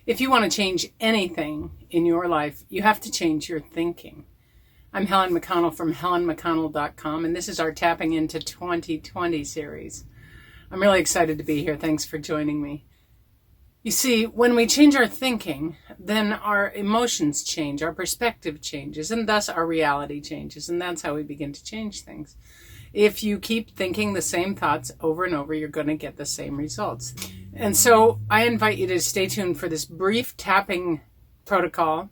If you want to change anything in your life, you have to change your thinking. I'm Helen McConnell from helenmcconnell.com, and this is our Tapping into 2020 series. I'm really excited to be here. Thanks for joining me. You see, when we change our thinking, then our emotions change, our perspective changes, and thus our reality changes, and that's how we begin to change things. If you keep thinking the same thoughts over and over, you're going to get the same results. And so I invite you to stay tuned for this brief tapping protocol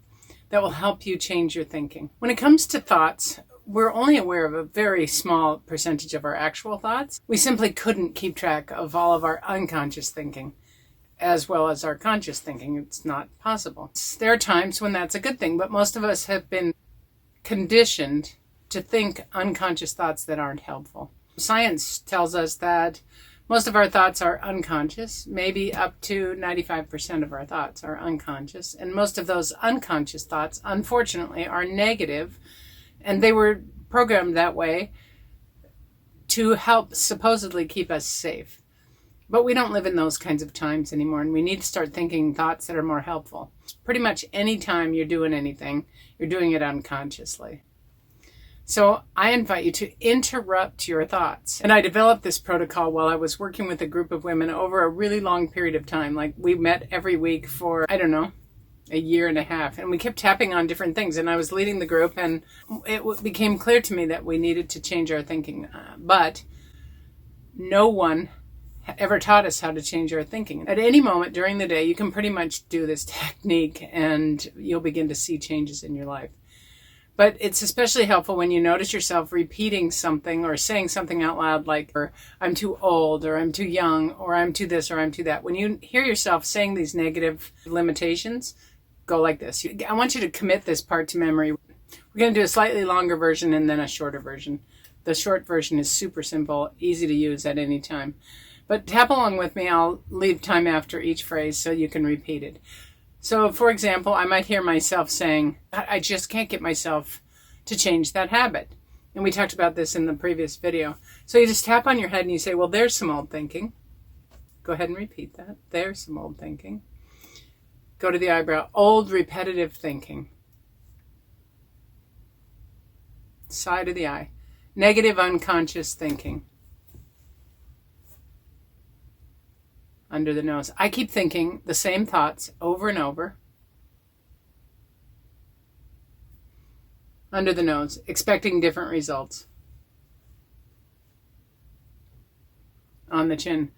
that will help you change your thinking. When it comes to thoughts, we're only aware of a very small percentage of our actual thoughts. We simply couldn't keep track of all of our unconscious thinking as well as our conscious thinking. It's not possible. There are times when that's a good thing, but most of us have been conditioned to think unconscious thoughts that aren't helpful. Science tells us that most of our thoughts are unconscious. Maybe up to 95% of our thoughts are unconscious. And most of those unconscious thoughts, unfortunately, are negative. And they were programmed that way to help supposedly keep us safe. But we don't live in those kinds of times anymore, and we need to start thinking thoughts that are more helpful. Pretty much any time you're doing anything, you're doing it unconsciously. So I invite you to interrupt your thoughts. And I developed this protocol while I was working with a group of women over a really long period of time. Like, we met every week for, a year and a half. And we kept tapping on different things. And I was leading the group, and it became clear to me that we needed to change our thinking. But no one ever taught us how to change our thinking. At any moment during the day, you can pretty much do this technique, and you'll begin to see changes in your life. But it's especially helpful when you notice yourself repeating something or saying something out loud like, or, I'm too old, or I'm too young, or I'm too this, or I'm too that. When you hear yourself saying these negative limitations, go like this. I want you to commit this part to memory. We're going to do a slightly longer version and then a shorter version. The short version is super simple, easy to use at any time. But tap along with me. I'll leave time after each phrase so you can repeat it. So, for example, I might hear myself saying, I just can't get myself to change that habit. And we talked about this in the previous video. So you just tap on your head and you say, well, there's some old thinking. Go ahead and repeat that. There's some old thinking. Go to the eyebrow. Old repetitive thinking. Side of the eye. Negative unconscious thinking. Under the nose. I keep thinking the same thoughts over and over. Under the nose, expecting different results. On the chin.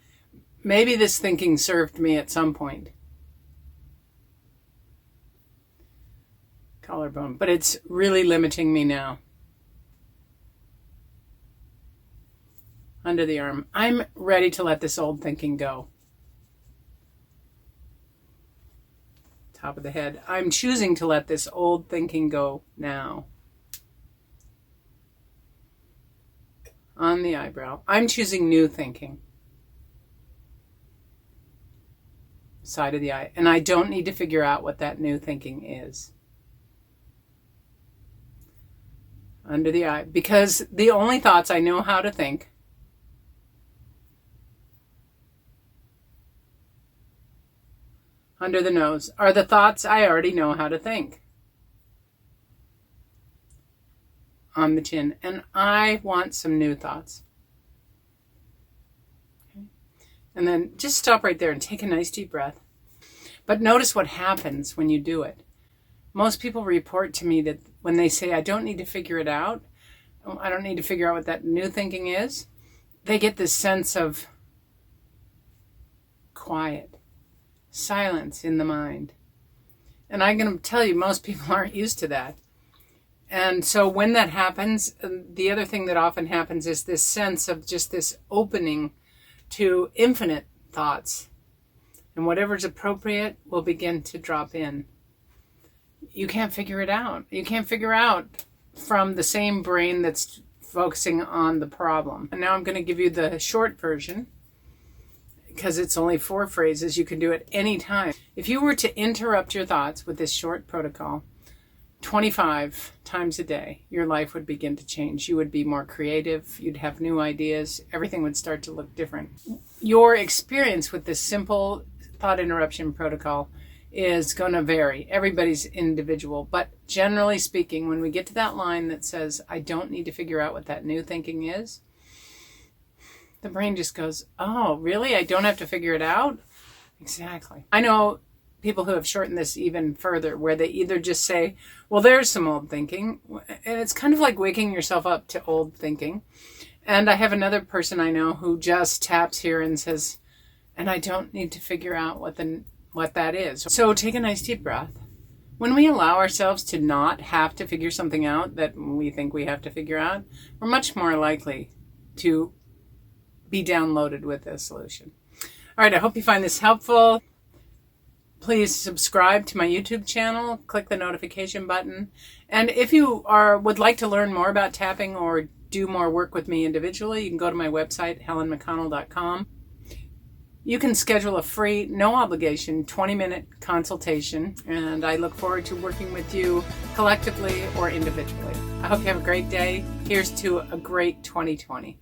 Maybe this thinking served me at some point. Collarbone. But it's really limiting me now. Under the arm. I'm ready to let this old thinking go. Top of the head. I'm choosing to let this old thinking go now. On the eyebrow. I'm choosing new thinking. Side of the eye. And I don't need to figure out what that new thinking is. Under the eye. Because the only thoughts I know how to think under the nose are the thoughts I already know how to think. On the chin. And I want some new thoughts. Okay. And then just stop right there and take a nice deep breath. But notice what happens when you do it. Most people report to me that when they say, I don't need to figure it out, I don't need to figure out what that new thinking is, they get this sense of quiet. Silence in the mind. And I'm going to tell you, most people aren't used to that. And so when that happens, the other thing that often happens is this sense of just this opening to infinite thoughts. And whatever's appropriate will begin to drop in. You can't figure it out. You can't figure out from the same brain that's focusing on the problem. And now I'm going to give you the short version, because it's only 4 phrases. You can do it any time. If you were to interrupt your thoughts with this short protocol 25 times a day, your life would begin to change. You would be more creative. You'd have new ideas. Everything would start to look different. Your experience with this simple thought interruption protocol is going to vary. Everybody's individual. But generally speaking, when we get to that line that says, I don't need to figure out what that new thinking is, the brain just goes, oh, really? I don't have to figure it out? Exactly. I know people who have shortened this even further, where they either just say, well, there's some old thinking. And it's kind of like waking yourself up to old thinking. And I have another person I know who just taps here and says, and I don't need to figure out what that is. So take a nice deep breath. When we allow ourselves to not have to figure something out that we think we have to figure out, we're much more likely to be downloaded with a solution. All right, I hope you find this helpful. Please subscribe to my YouTube channel, click the notification button. And if you would like to learn more about tapping or do more work with me individually, you can go to my website, helenmcconnell.com. You can schedule a free, no obligation, 20-minute consultation, and I look forward to working with you collectively or individually. I hope you have a great day. Here's to a great 2020.